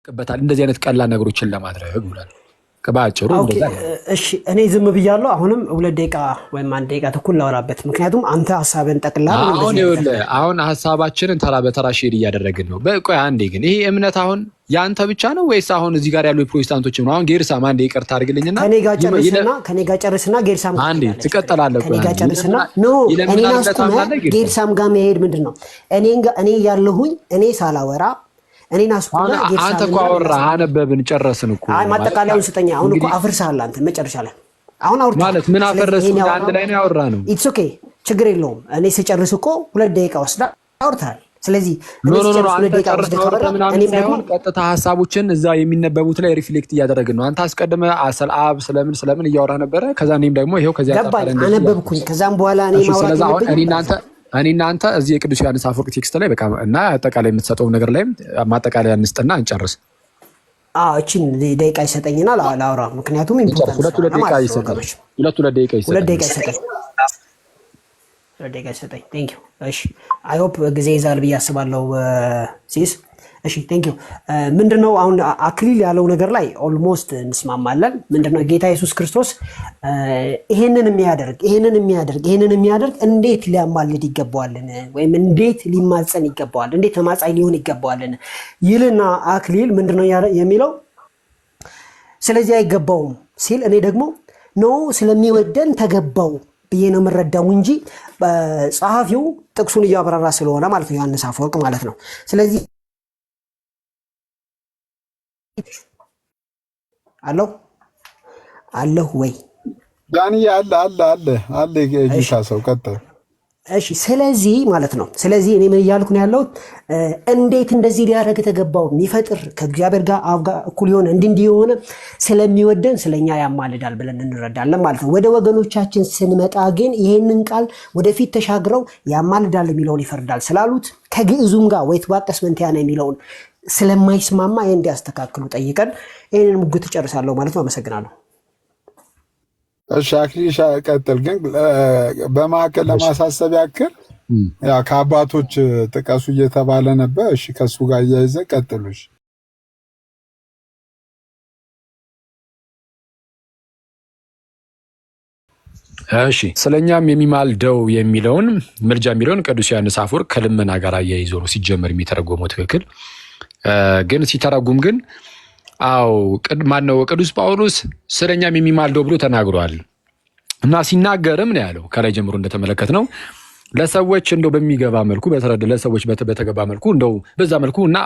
በታል እንደዚህ አይነት ቀላል ነገሮችን ለማድረግ ብሏል። ከባጭሩ እንደዛ ነው። እሺ እኔ ዝም ብያለሁ። አሁንም 2 ደቂቃ ወይም 1 ደቂቃ ተኩል ላወራበት፣ ምክንያቱም አንተ ሐሳብን ጠቅላላ አሁን ሐሳባችንን ተራ በተራ ሼር እያደረግን ነው። በቆይ አንዴ ግን ይሄ እምነት አሁን ያንተ ብቻ ነው ወይስ አሁን እዚህ ጋር ያሉ የፕሮቴስታንቶችም ነው? አሁን ጌርሳም አንዴ ይቅርታ አድርግልኝና ከኔ ጋር ጨርስና ጌርሳም አንዴ ትቀጥላለህ። ከኔ ጋር ጨርስና ኖ እኔ ናስኩማ ጌርሳም ጋር መሄድ ምንድነው? እኔ ያለሁኝ እኔ ሳላወራ እኔ ናስኩማ ጌርሳም አንተ እኮ አወራህ፣ አነበብን፣ ጨረስን እኮ። አይ ማጠቃለያውን ስጠኛ። አሁን እኮ አፍርሰሃል አንተ መጨረሻ ላይ። አሁን አውርተህ ማለት ምን አፈረስኩ? አንድ ላይ ነው ያወራነው። ኢትስ ኦኬ ችግር የለውም። እኔ ስጨርስ እኮ 2 ደቂቃ ወስዳ አውርተሃል። ስለዚህ እኔም ደግሞ ቀጥታ ሐሳቦችን እዛ የሚነበቡት ላይ ሪፍሌክት እያደረግን ነው። አንተ አስቀድመህ አብ ስለምን እያወራህ ነበረ። ከዛ እኔም ደግሞ ይሄው ከዚያ አነበብኩኝ። ከዛም በኋላ እኔ ማውራት እኔ እናንተ እዚህ የቅዱስ ዮሐንስ አፈወርቅ ቴክስት ላይ በቃ እና አጠቃላይ የምትሰጠው ነገር ላይም ማጠቃለያ እንስጥና እንጨርስ። እቺን ደቂቃ ይሰጠኝና ላውራ። ምክንያቱም ኢምፖርታንት 2 ደቂቃ ይሰጣል። 2 ደቂቃ ይሰጣል። 2 ደቂቃ ይሰጣል። 2 ደቂቃ ይሰጣል። ቴንክ ዩ። እሺ አይ ሆፕ ጊዜ ይዛል ብዬ አስባለሁ ሲስ። እሺ ቴንክ ዩ። ምንድነው አሁን አክሊል ያለው ነገር ላይ ኦልሞስት እንስማማለን። ምንድነው ጌታ ኢየሱስ ክርስቶስ ይሄንን የሚያደርግ እንዴት ሊያማልድ ይገባዋልን? ወይም እንዴት ሊማጸን ይገባዋል? እንዴት ተማጻኝ ሊሆን ይገባዋልን? ይልና አክሊል ምንድነው የሚለው? ስለዚህ አይገባውም ሲል እኔ ደግሞ ኖ ስለሚወደን ተገባው ብዬ ነው የምረዳው እንጂ ጸሐፊው ጥቅሱን እያብራራ ስለሆነ ማለት ነው፣ ዮሐንስ አፈወርቅ ማለት ነው። ስለዚህ አለሁ ወይ ዳኒ? አለ ጌታ ሰው ቀጥል። እሺ ስለዚህ ማለት ነው። ስለዚህ እኔ ምን እያልኩ ነው ያለሁት? እንዴት እንደዚህ ሊያደርግ ተገባው? የሚፈጥር ከእግዚአብሔር ጋር አብ ጋር እኩል የሆነ እንዲህ የሆነ ስለሚወደን ስለኛ ያማልዳል ብለን እንረዳለን ማለት ነው። ወደ ወገኖቻችን ስንመጣ ግን ይሄንን ቃል ወደፊት ተሻግረው ያማልዳል የሚለውን ይፈርዳል ስላሉት ከግዕዙም ጋር ወይትዋቀስ መንቲያነ የሚለውን ስለማይስማማ ይሄን እንዲያስተካክሉ ጠይቀን ይሄንን ሙግት ጨርሳለሁ ማለት ነው። አመሰግናለሁ። እሺ አክሊል ቀጥል። ግን በማዕከል ለማሳሰብ ያክል ያ ከአባቶች ጥቀሱ እየተባለ ነበር። እሺ ከሱ ጋር እያይዘህ ቀጥሉሽ። እሺ ስለኛም የሚማልደው የሚለውን ምልጃ የሚለውን ቅዱስ ዮሐንስ አፈወርቅ ከልመና ጋር አያይዞ ነው ሲጀመር የሚተረጎመው። ትክክል ግን ሲተረጉም ግን ማነው ቅዱስ ጳውሎስ ስለኛም የሚማልደው ብሎ ተናግሯል። እና ሲናገርም ነው ያለው ከላይ ጀምሮ እንደተመለከት ነው ለሰዎች እንደው በሚገባ መልኩ ለሰዎች በተገባ መልኩ እንደው በዛ መልኩ እና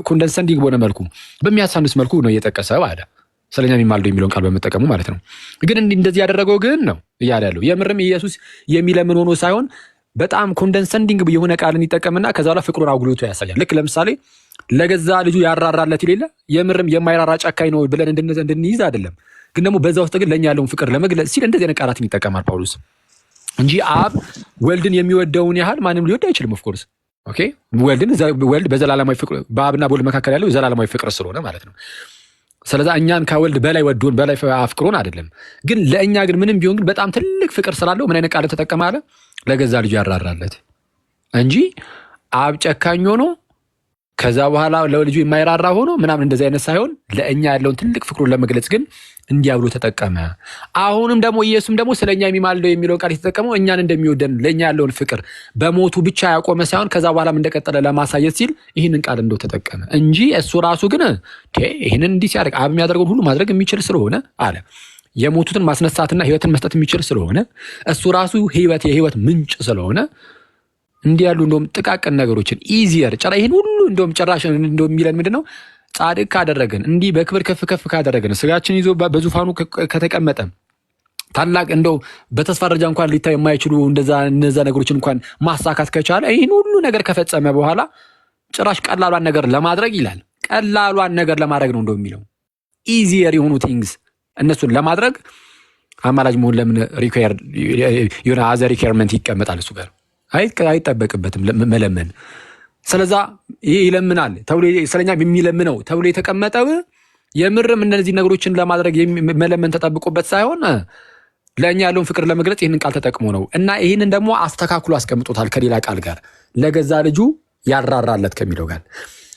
ኮንደንሰንዲንግ በሆነ መልኩ በሚያሳንስ መልኩ ነው እየጠቀሰው አለ። ስለኛ የሚማልደው የሚለውን ቃል በመጠቀሙ ማለት ነው። ግን እንደዚህ ያደረገው ግን ነው እያለ ያለው የምርም ኢየሱስ የሚለምን ሆኖ ሳይሆን በጣም ኮንደንሰንዲንግ የሆነ ቃልን ይጠቀምና ከዛ በኋላ ፍቅሩን አጉልቶ ያሳያል። ልክ ለምሳሌ ለገዛ ልጁ ያራራለት ይሌለ የምርም የማይራራ ጨካኝ ነው ብለን እንድንይዝ አይደለም። ግን ደግሞ በዛ ውስጥ ግን ለኛ ያለውን ፍቅር ለመግለጽ ሲል እንደዚህ አይነት ቃላትን ይጠቀማል ጳውሎስ እንጂ አብ ወልድን የሚወደውን ያህል ማንም ሊወድ አይችልም። ኦፍ ኮርስ ኦኬ ወልድ በዘላለማዊ ፍቅር በአብና በወልድ መካከል ያለው ዘላለማዊ ፍቅር ስለሆነ ማለት ነው። ስለዚህ እኛን ከወልድ በላይ ወዶን በላይ አፍቅሮን አይደለም። ግን ለእኛ ግን ምንም ቢሆን ግን በጣም ትልቅ ፍቅር ስላለው ምን አይነት ቃል ተጠቀመ አለ? ለገዛ ልጁ ያራራለት እንጂ አብ ጨካኝ ሆኖ ከዛ በኋላ ለልጁ የማይራራ ሆኖ ምናምን እንደዚህ አይነት ሳይሆን ለእኛ ያለውን ትልቅ ፍቅሩን ለመግለጽ ግን እንዲያብሎ ተጠቀመ። አሁንም ደግሞ ኢየሱስም ደግሞ ስለኛ የሚማልደው የሚለውን ቃል የተጠቀመው እኛን እንደሚወደን ለኛ ያለውን ፍቅር በሞቱ ብቻ ያቆመ ሳይሆን ከዛ በኋላም እንደቀጠለ ለማሳየት ሲል ይህንን ቃል እንደው ተጠቀመ እንጂ እሱ ራሱ ግን ይህንን እንዲህ ሲያደርግ አብ የሚያደርገውን ሁሉ ማድረግ የሚችል ስለሆነ አለ የሞቱትን ማስነሳትና ህይወትን መስጠት የሚችል ስለሆነ እሱ ራሱ የህይወት ምንጭ ስለሆነ እንዲህ ያሉ እንደውም ጥቃቅን ነገሮችን ኢዚየር ይህን ሁሉ እንደውም ጨራሽ እንደውም የሚለን ምንድነው? ጻድቅ ካደረገን እንዲህ በክብር ከፍ ካደረገን ስጋችን ይዞ በዙፋኑ ከተቀመጠ ታላቅ እንደው በተስፋ ደረጃ እንኳን ሊታይ የማይችሉ እነዛ ነገሮችን እንኳን ማሳካት ከቻለ ይህን ሁሉ ነገር ከፈጸመ በኋላ ጭራሽ ቀላሏን ነገር ለማድረግ ይላል። ቀላሏን ነገር ለማድረግ ነው እንደው የሚለው ኢዚየር የሆኑ ቲንግስ እነሱን ለማድረግ አማላጅ መሆን ለምን የሆነ አዘ ሪኳየርመንት ይቀመጣል እሱ ጋር አይጠበቅበትም መለመን። ስለዛ ይሄ ይለምናል ተብሎ ስለኛ የሚለምነው ተብሎ የተቀመጠው የምርም እነዚህ ነገሮችን ለማድረግ መለመን ተጠብቆበት ሳይሆን ለእኛ ያለውን ፍቅር ለመግለጽ ይህንን ቃል ተጠቅሞ ነው። እና ይህንን ደግሞ አስተካክሎ አስቀምጦታል ከሌላ ቃል ጋር ለገዛ ልጁ ያራራለት ከሚለው ጋር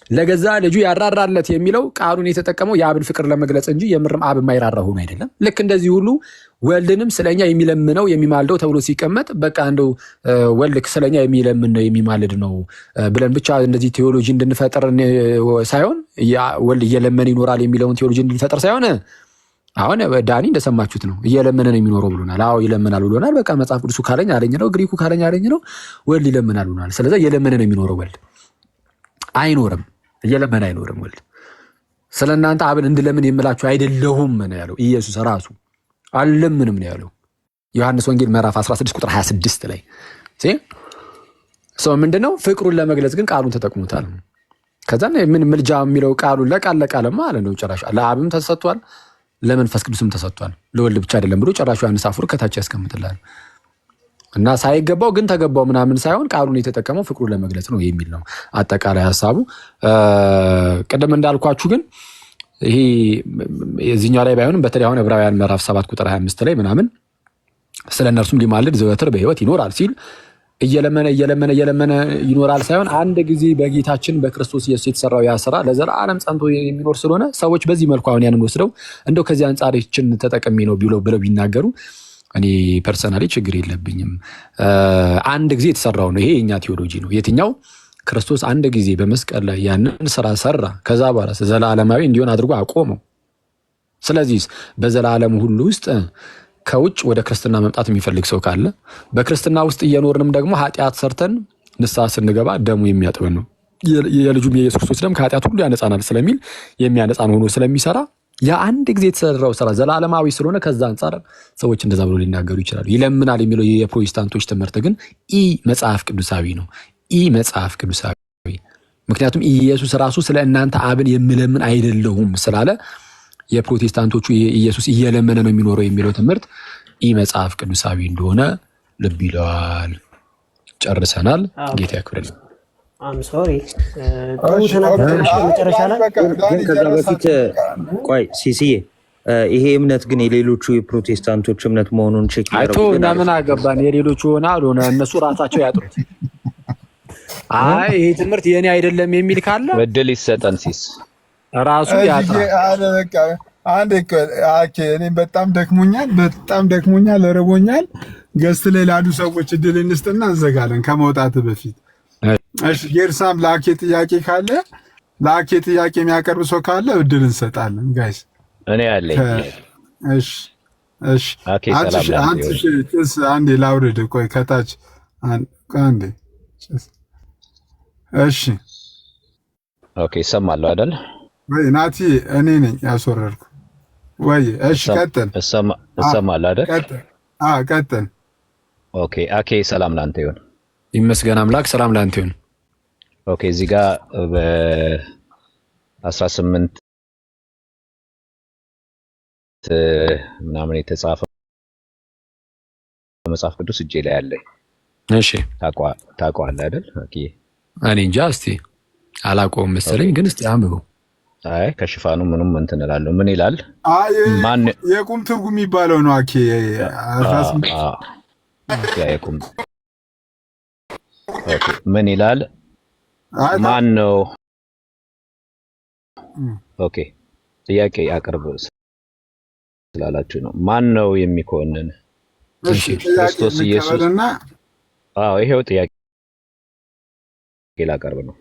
ለገዛ ልጁ ያራራለት የሚለው ቃሉን የተጠቀመው የአብን ፍቅር ለመግለጽ እንጂ የምርም አብ የማይራራ ሆኖ አይደለም። ልክ እንደዚህ ሁሉ ወልድንም ስለኛ የሚለምነው የሚማልደው ተብሎ ሲቀመጥ በቃ እንደው ወልድ ስለኛ የሚለምን ነው የሚማልድ ነው ብለን ብቻ እንደዚህ ቴዎሎጂ እንድንፈጠር ሳይሆን ወልድ እየለመነ ይኖራል የሚለውን ቴዎሎጂ እንድንፈጠር ሳይሆን አሁን ዳኒ እንደሰማችሁት ነው እየለመነ ነው የሚኖረው ብሎናል። አዎ ይለምናል ብሎናል። በቃ መጽሐፍ ቅዱሱ ካለኝ አለኝ ነው፣ ግሪኩ ካለኝ አለኝ ነው። ወልድ ይለምናል ብሎናል። ስለዚህ እየለመነ ነው የሚኖረው። ወልድ አይኖርም፣ እየለመነ አይኖርም። ወልድ ስለ እናንተ አብን እንድለምን የምላችሁ አይደለሁም ነው ያለው ኢየሱስ ራሱ። አልለምንም ነው ያለው ዮሐንስ ወንጌል ምዕራፍ 16 ቁጥር 26 ላይ ሰው ምንድነው ፍቅሩን ለመግለጽ ግን ቃሉን ተጠቅሞታል። ከዛ ምን ምልጃ የሚለው ቃሉን ለቃለማ አለ ነው ጭራሽ ለአብም ተሰጥቷል ለመንፈስ ቅዱስም ተሰጥቷል። ለወልድ ብቻ አይደለም ብሎ ጭራሹ ዮሐንስ አፈወርቅ ከታች ያስቀምጥላል። እና ሳይገባው ግን ተገባው ምናምን ሳይሆን ቃሉን የተጠቀመው ፍቅሩን ለመግለጽ ነው የሚል ነው አጠቃላይ ሐሳቡ። ቀደም እንዳልኳችሁ ግን ይሄ የዚህኛው ላይ ባይሆንም በተለይ አሁን ዕብራውያን ምዕራፍ 7 ቁጥር 25 ላይ ምናምን ስለ እነርሱም ሊማልድ ዘወትር በሕይወት ይኖራል ሲል እየለመነ ይኖራል ሳይሆን አንድ ጊዜ በጌታችን በክርስቶስ ኢየሱስ የተሰራው ያ ስራ ለዘላለም ጸንቶ የሚኖር ስለሆነ ሰዎች በዚህ መልኩ አሁን ያንን ወስደው እንደው ከዚህ አንጻርችን ተጠቅሜ ነው ብለው ቢናገሩ እኔ ፐርሰናሊ ችግር የለብኝም። አንድ ጊዜ የተሰራው ነው። ይሄ የኛ ቴዎሎጂ ነው። የትኛው ክርስቶስ አንድ ጊዜ በመስቀል ላይ ያንን ስራ ሰራ፣ ከዛ በኋላ ዘላለማዊ እንዲሆን አድርጎ አቆመው። ስለዚህ በዘላለም ሁሉ ውስጥ ከውጭ ወደ ክርስትና መምጣት የሚፈልግ ሰው ካለ በክርስትና ውስጥ እየኖርንም ደግሞ ኃጢአት ሰርተን ንስሐ ስንገባ ደሙ የሚያጥበን ነው። የልጁም የኢየሱስ ክርስቶስ ደም ከኃጢአት ሁሉ ያነጻናል ስለሚል የሚያነጻን ሆኖ ስለሚሰራ የአንድ ጊዜ የተሰራው ስራ ዘላለማዊ ስለሆነ ከዛ አንጻር ሰዎች እንደዛ ብሎ ሊናገሩ ይችላሉ። ይለምናል የሚለው የፕሮቴስታንቶች ትምህርት ግን መጽሐፍ ቅዱሳዊ ነው። መጽሐፍ ቅዱሳዊ ምክንያቱም ኢየሱስ ራሱ ስለ እናንተ አብን የምለምን አይደለሁም ስላለ የፕሮቴስታንቶቹ ኢየሱስ እየለመነ ነው የሚኖረው የሚለው ትምህርት መጽሐፍ ቅዱሳዊ እንደሆነ ልብ ይለዋል። ጨርሰናል። ጌታ ያክብርልን። ሶሪ መጨረሻ ላይ ግን ከዛ በፊት ቆይ ሲሲዬ ይሄ እምነት ግን የሌሎቹ የፕሮቴስታንቶች እምነት መሆኑን ቼክ አይቶ እንደምን አገባን? የሌሎቹ ሆነ አልሆነ እነሱ ራሳቸው ያጥሩት። ይሄ ትምህርት የኔ አይደለም የሚል ካለ እድል ይሰጠን ሲስ ራሱ ያጥራል። እኔም በጣም ደክሞኛል፣ ረቦኛል። ገስት ላይ ላሉ ሰዎች እድል እንስጥና እንዘጋለን ከመውጣት በፊት። እሺ ጌርሳም ላኬ ጥያቄ ካለ ጥያቄ የሚያቀርብ ሰው ካለ እድል እንሰጣለን ጋይስ። እኔ አለኝ። እሺ አንዴ ላውርድ። ቆይ ከታች አንዴ። እሺ ኦኬ እሰማለሁ አይደል? ወይ ናቲ እኔ ነኝ ያስወረድኩ ወይ? እሺ ቀጥል። እሰማለሁ አይደል? ቀጥል። ኦኬ አኬ ሰላም ላንተ ይሁን። ይመስገን አምላክ። ሰላም ላንተ ይሁን። ኦኬ እዚህ ጋር በ18 ምናምን የተጻፈው መጽሐፍ ቅዱስ እጄ ላይ አለ። እሺ ታውቀዋለህ አይደል? ኦኬ እኔ እንጃ እስቲ አላውቀውም መሰለኝ፣ ግን እስቲ አንብበው። ከሽፋኑ ምንም እንትን እላለሁ። ምን ይላል? ማን የቁም ትርጉም የሚባለው ነው። አኬ 18 የቁም ምን ይላል? ማን ነው? ኦኬ ጥያቄ አቅርብ ስላላችሁ ነው። ማን ነው የሚኮንን? ክርስቶስ ኢየሱስ። ይሄው ጥያቄ ላቀርብ ነው።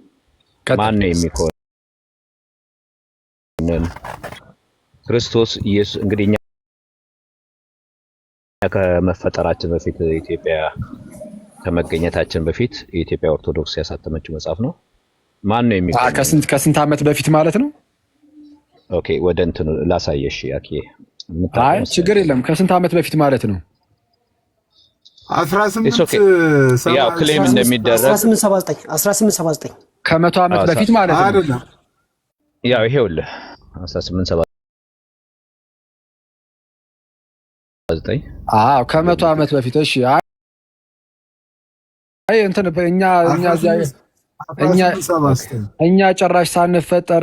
ማን ነው የሚኮንን? ክርስቶስ ኢየሱስ። እንግዲህ እኛ ከመፈጠራችን በፊት ኢትዮጵያ ከመገኘታችን በፊት የኢትዮጵያ ኦርቶዶክስ ያሳተመችው መጽሐፍ ነው። ማን ነው የሚኮንን? ከስንት ዓመት በፊት ማለት ነው? ኦኬ ወደ እንትኑ ላሳየሽ ያኬ። ችግር የለም። ከስንት ዓመት በፊት ማለት ነው? 18 ያው ክሌም እንደሚደረግ 1879 ከመቶ ዓመት በፊት ማለት ነው አይደለም? ያው ይሄውልህ 1879 ከመቶ ዓመት በፊት። እሺ እንትን እኛ ጭራሽ ሳንፈጠር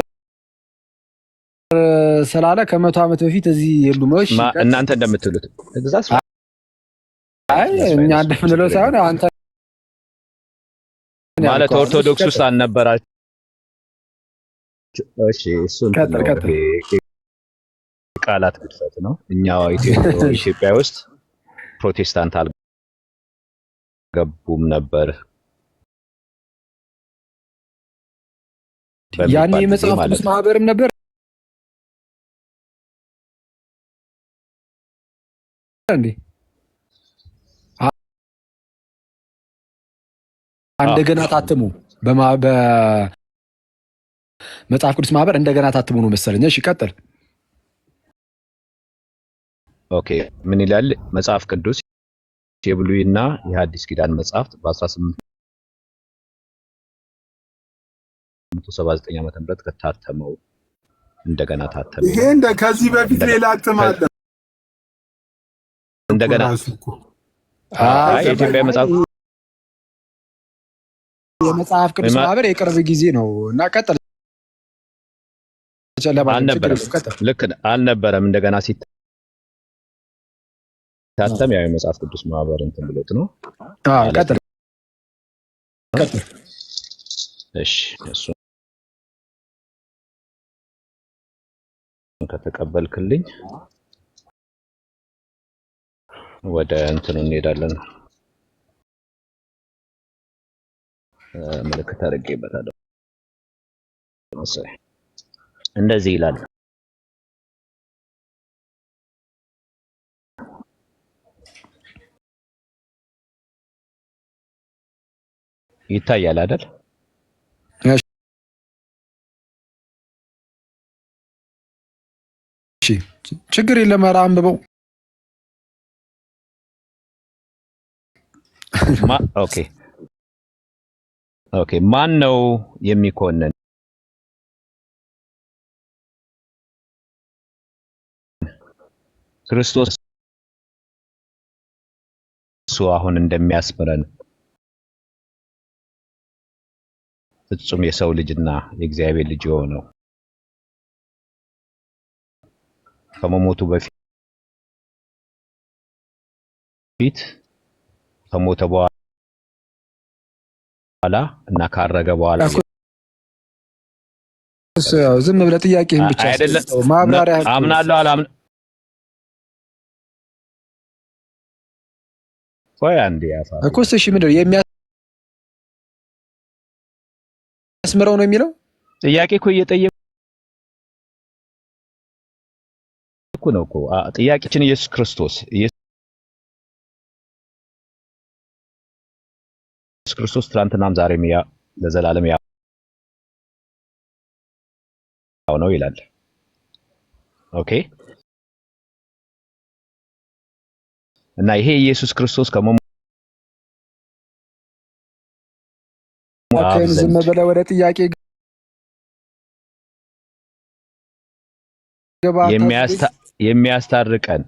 ስላለ ከመቶ ዓመት በፊት እዚህ የሉም። እሺ እናንተ እንደምትሉት እኛ እንደምንለው ሳይሆን አንተ ማለት ኦርቶዶክስ ውስጥ አልነበራችሁ እሺ እሱ እንትን ነው ይሄ ቃላት ግድፈት ነው። እኛ ኢትዮጵያ ውስጥ ፕሮቴስታንት አልገቡም ነበር ያኔ የመጽሐፍ ቅዱስ ማህበርም ነበር እንዴ? እንደገና ታትሙ በመጽሐፍ ቅዱስ ማህበር እንደገና ታትሙ ነው መሰለኝ። እሺ ቀጥል። ኦኬ ምን ይላል መጽሐፍ ቅዱስ? የብሉይና የሐዲስ ኪዳን መጽሐፍት በ1879 ዓመተ ምህረት ከታተመው እንደገና ታተመ። ይሄ ከዚህ በፊት ሌላ እትም አለ እንደገና የኢትዮጵያ የመጽሐፍ ቅዱስ ማህበር የቅርብ ጊዜ ነው እና ቀጥል። ልክ አልነበረም። እንደገና ሲታተም ያው የመጽሐፍ ቅዱስ ማህበር እንትን ብሎት ነው። ቀጥል። እሺ እሱ ከተቀበልክልኝ ወደ እንትኑ እንሄዳለን። ምልክት አድርጌበታለሁ መሰለኝ። እንደዚህ ይላል ይታያል አይደል? እሺ ችግር የለም። ኧረ አንብበው። ኦኬ ማን ነው የሚኮንን? ክርስቶስ እሱ አሁን እንደሚያስምረን ፍጹም የሰው ልጅና የእግዚአብሔር ልጅ የሆነው ከመሞቱ በፊት ከሞተ በኋላ እና ካረገ በኋላ ዝም ብለህ ጥያቄህን ብቻ ማብራሪያ አምናለሁ አላምን ቆይ አንዴ ያፋ እኮ እሺ ምንድን ነው የሚያስምረው ነው የሚለው ጥያቄ እኮ እየጠየቅኩ ነው እኮ ጥያቄችን ኢየሱስ ክርስቶስ ትናንትናም ዛሬም ለዘላለም ያው ነው ይላል። ኦኬ እና ይሄ ኢየሱስ ክርስቶስ ዝም ብለህ ወደ ጥያቄ የሚያስታርቀን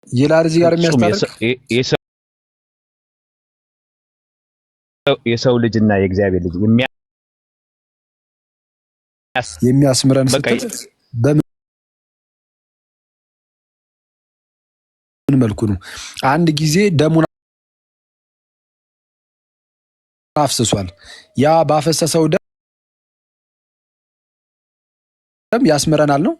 ይላል እዚህ ጋር የሚያስታርቅ የሰው ልጅና የእግዚአብሔር ልጅ የሚያስምረን በምን መልኩ ነው? አንድ ጊዜ ደሙን አፍስሷል። ያ ባፈሰሰው ደም ያስምረናል ነው?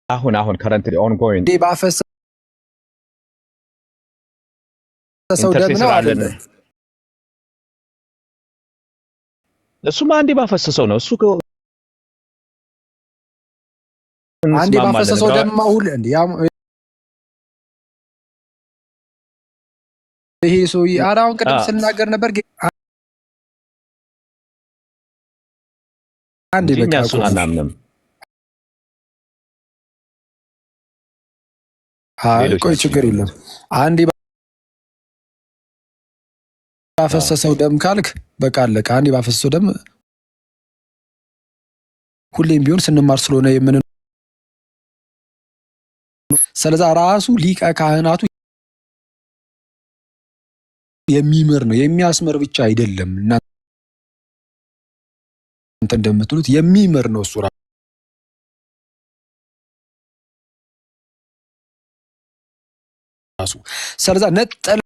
አሁን currently ongoing ባፈሰሰው ደም ነው አይደል? እሱማ አንዴ ባፈሰሰው ነው። እሱ አንዴ ባፈሰሰው ደም ማሁል እንዴ ይሄ ሰውዬ አሁን ቅድም ስናገር ነበር። አንዴ በቃ እሱን አናምንም። ቆይ ችግር የለም። አንዴ ባፈሰሰው ደም ካልክ በቃ አለቀ። አንዴ ባፈሰሰው ደም ሁሌም ቢሆን ስንማር ስለሆነ ስለዛ ራሱ ሊቀ ካህናቱ የሚምር ነው። የሚያስምር ብቻ አይደለም። እናንተ እንደምትሉት የሚምር ነው እሱ ራሱ። ስለዛ ነጠለ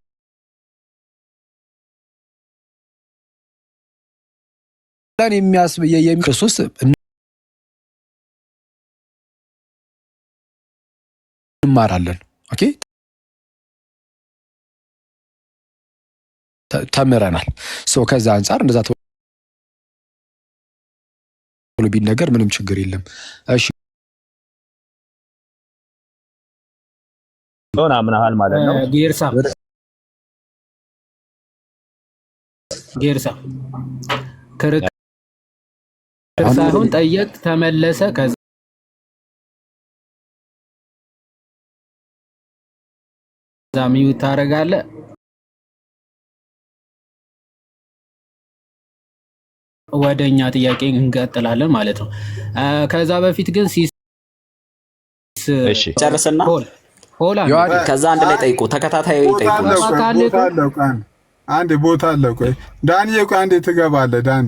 ላን የሚያስብ ክርስቶስ እንማራለን። ኦኬ ተምረናል። ከዛ አንፃር እንደዛ ተብሎ ቢነገር ምንም ችግር የለም። እሺ ሆነ አምናሃል ማለት ነው። ጌርሳ ክርክር ሳይሆን ጠየቅ ተመለሰ። ከዛ ሚውት ታደርጋለህ። ወደኛ ጥያቄ እንቀጥላለን ማለት ነው። ከዛ በፊት ግን እሺ ጨርስና ከዛ አንድ ላይ ጠይቁ፣ ተከታታይ ጠይቁ። አንዴ ቦታ አለ። ቆይ ዳኒ፣ ቆይ አንዴ ትገባለህ ዳኒ።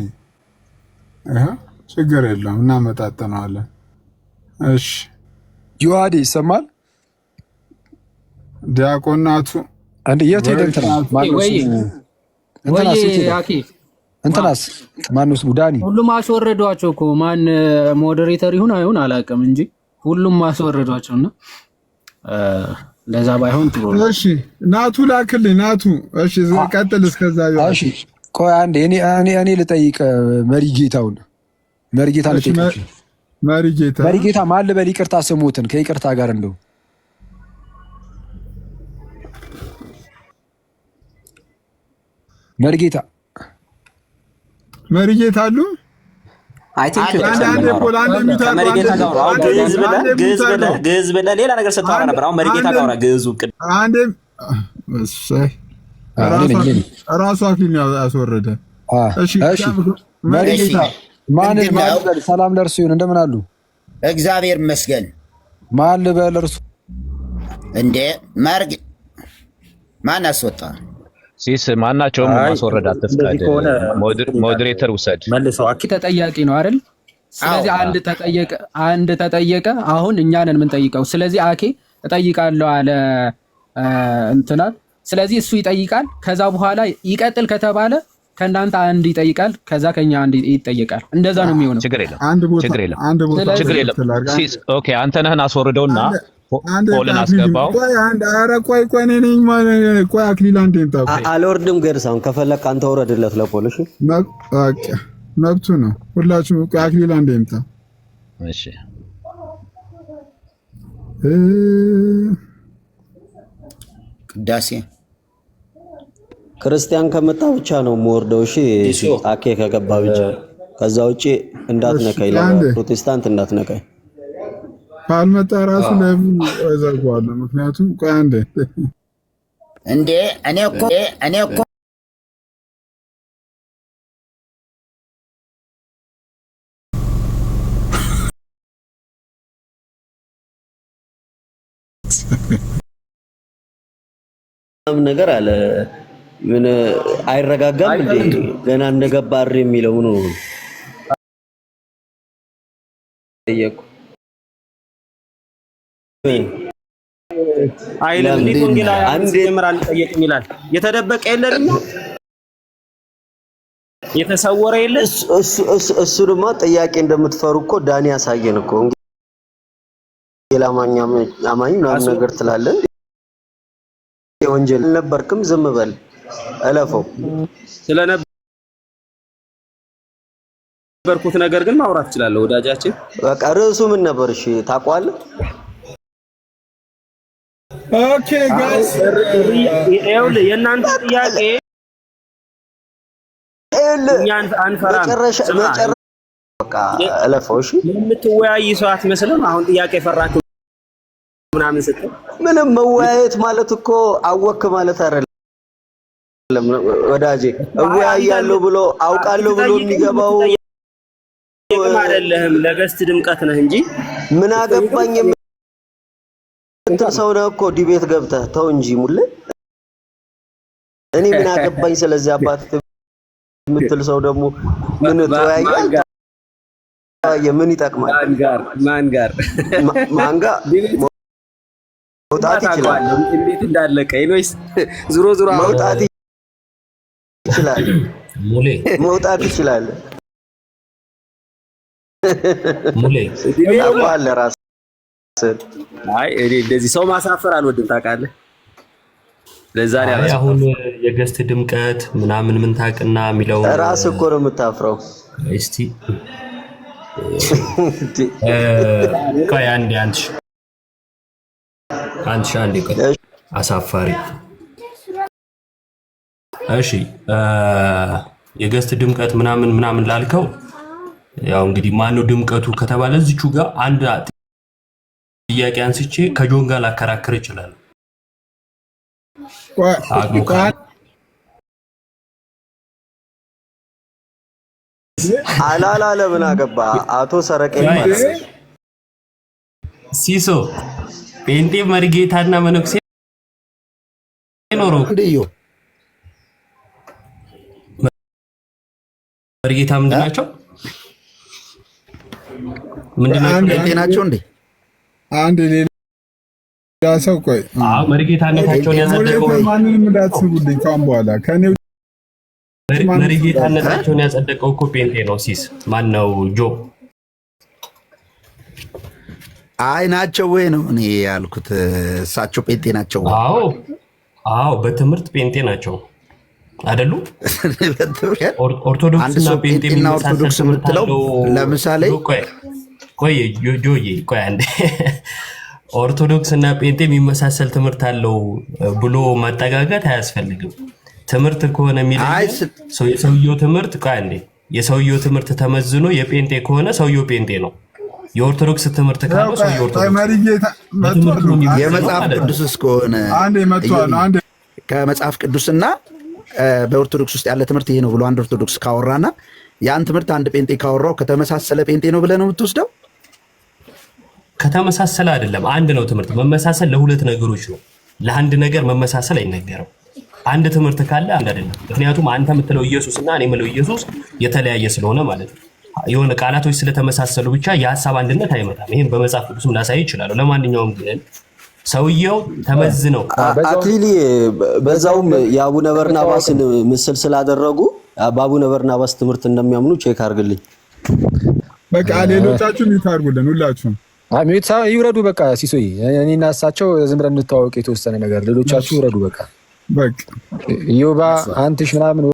ችግር የለውም እናመጣጥነዋለን። እሺ ዮሐዴ ይሰማል? ዲያቆናቱ አንዴ የት ሄደ? እንትናስ ማንስ ዳኒ? ሁሉም አስወረዷቸው እኮ ማን ሞዴሬተር ይሁን አይሁን አላውቅም እንጂ ሁሉም አስወረዷቸውና ለዛ ባይሆን ጥሩ ነው። እሺ ናቱ ላክልኝ ናቱ። እሺ ቀጥል እስከዛ ይሆን። እሺ ቆይ አንዴ እኔ ልጠይቅ መሪጌታውን። መሪጌታ ልጠይቅ። መሪጌታ ማን ልበል? ይቅርታ ስሙትን ከይቅርታ ጋር እንደው መሪጌታ አሉ። አይ ቲንክ ግዕዝ ብለህ ሌላ ነገር ስታወራ ነበር። አሁን መሪጌታ ጋር አውራ ግዕዙ አንዴ ራሱ አክሊል ያስወረደ። እሺ መሪጌታ ማን ሰላም ለእርሱ ይሁን። እንደምን አሉ? እግዚአብሔር ይመስገን። ማን ልበል? እርሱ እንዴ መርግ ማን አስወጣ? ሲስ ማናቸውም ማስወረድ አትፍቀድ። ሞዴሬተር ውሰድ። መልሰው አኪ ተጠያቂ ነው አይደል? ስለዚህ አንድ ተጠየቀ። አሁን እኛንን የምንጠይቀው። ስለዚህ አኬ እጠይቃለሁ አለ እንትና። ስለዚህ እሱ ይጠይቃል። ከዛ በኋላ ይቀጥል ከተባለ ከእናንተ አንድ ይጠይቃል፣ ከዛ ከኛ አንድ ይጠይቃል። እንደዛ ነው የሚሆነው። ችግር የለም። ሲስ ኦኬ፣ አንተ ነህን አስወርደውና ፖልን አስገባው። ቆይ አክሊል አንዴ አልወርድም። ገርሳውን ከፈለክ አንተ ወረድለት ለፖል። እሺ መብቱ ነው። ሁላችሁም ቆይ አክሊል አንዴ ይምጣ። እሺ ቅዳሴ ክርስቲያን ከመጣ ብቻ ነው የምወርደው። እሺ አኬ ከገባ ብቻ። ከዛ ውጪ እንዳትነካኝ፣ ለፕሮቴስታንት እንዳትነካኝ። ካልመጣ ራሱ ለምን እዘጋዋለሁ? ምክንያቱም ቆይ አንዴ እንዴ እኔ እኮ ነገር አለ። ምን አይረጋጋም እንዴ? ገና እንደገባ አሪ የሚለው ነው ጠየቁ። አይለም እንዴ ወንጌላ አንድ ጀምራል ጠየቅም ይላል። የተደበቀ የለም የተሰወረ የለም። እሱ ደግሞ ጥያቄ እንደምትፈሩ እኮ ዳኒ ያሳየን እኮ። ወንጌላ አማኝ ምናምን ነገር ትላለህ። ወንጀል ነበርክም ዝም በል እለፈው። ስለነበርኩት ነገር ግን ማውራት እችላለሁ ወዳጃችን። በቃ ርዕሱ ምን ነበር? እሺ ታውቀዋለህ? ኦኬ ጋይስ ይኸውልህ የእናንተ ጥያቄ እኛን አንፈራም። በቃ እለፈው። እሺ የምትወያይ ሰው አትመስልም። አሁን ጥያቄ ፈራችሁ ምናምን ስትል ምንም መወያየት ማለት እኮ አወክ ማለት አይደለም ወዳጄ። እወያያለሁ ብሎ አውቃለሁ ብሎ የሚገባው አይደለም። ለገስት ድምቀት ነህ እንጂ ምን አገባኝ ሰው ነው እኮ ዲቤት ገብተህ ተው እንጂ ሙሌ። እኔ ምን አገባኝ ስለዚህ አባት የምትል ሰው ደግሞ ምን ተወያያል? የምን ይጠቅማል? ማን ጋር መውጣት ይችላል። እንዴት እንዳለቀ ኢኖይስ ዙሮ መውጣት ይችላል። መውጣት ይችላል። ሙሌ አለ ራስ አይ እኔ እንደዚህ ሰው ማሳፈር አልወድም ታውቃለህ። ለዛ ነው አሁን የገስት ድምቀት ምናምን ምን ታውቅና የሚለው ራስ እኮ ነው የምታፍረው። እስቲ ቆይ አንዴ አንዴ ቆይ አሳፋሪ። እሺ የገስት ድምቀት ምናምን ላልከው ያው እንግዲህ ማነው ድምቀቱ ከተባለ እዚቹ ጋር አንድ ጥያቄ አንስቼ ከጆን ጋር ላከራክር ይችላል። አላላለ ምን አገባ አቶ ሰረቀ ይባላል። ሲሶ ጴንጤ መርጌታና መነኩሴ ኖሮ መርጌታ ምንድናቸው? ናቸው እንዴ? አንድ ሌላ ሰው ቆይ መርጌታነታቸውን ያጸደቀው ማንንም እንዳትስቡልኝ ካም በኋላ ከኔው መርጌታነታቸውን ያጸደቀው እኮ ጴንጤ ነው። ሲስ ማን ነው? ጆ አይ ናቸው ወይ ነው እኔ ያልኩት። እሳቸው ጴንጤ ናቸው? አዎ በትምህርት ጴንጤ ናቸው አይደሉ? ኦርቶዶክስና ጴንጤ ኦርቶዶክስ የምትለው ለምሳሌ ቆይ ጆዬ ቆይ አንዴ ኦርቶዶክስ እና ጴንጤ የሚመሳሰል ትምህርት አለው ብሎ ማጠጋጋት አያስፈልግም። ትምህርት ከሆነ የሰውየው ትምህርት ቆይ አንዴ የሰውየው ትምህርት ተመዝኖ የጴንጤ ከሆነ ሰውየው ጴንጤ ነው። የኦርቶዶክስ ትምህርት ካለው ሰውየው ኦርቶዶክስ። የመጽሐፍ ቅዱስ እስከሆነ ከመጽሐፍ ቅዱስና በኦርቶዶክስ ውስጥ ያለ ትምህርት ይሄ ነው ብሎ አንድ ኦርቶዶክስ ካወራና ያን ትምህርት አንድ ጴንጤ ካወራው ከተመሳሰለ ጴንጤ ነው ብለህ ነው የምትወስደው? ከተመሳሰለ አይደለም፣ አንድ ነው ትምህርት። መመሳሰል ለሁለት ነገሮች ነው። ለአንድ ነገር መመሳሰል አይነገርም። አንድ ትምህርት ካለ አንድ አይደለም። ምክንያቱም አንተ የምትለው ኢየሱስ እና እኔ የምለው ኢየሱስ የተለያየ ስለሆነ ማለት ነው። የሆነ ቃላቶች ስለተመሳሰሉ ብቻ የሀሳብ አንድነት አይመጣም። ይሄን በመጽሐፍ ቅዱስም ላሳይ ይችላል። ለማንኛውም ግን ሰውየው ተመዝነው አክሊሊ በዛውም የአቡነ በርናባስን ምስል ስላደረጉ በአቡነ በርናባስ ትምህርት እንደሚያምኑ ቼክ አድርግልኝ። በቃ ሌሎቻችሁ ይታርጉልን ሁላችሁም ይውረዱ። በቃ ሲሶይ እኔና እሳቸው ዝም ብለን እንተዋወቅ የተወሰነ ነገር። ሌሎቻችሁ ይውረዱ። በቃ ዮባ አንትሽ ምናምን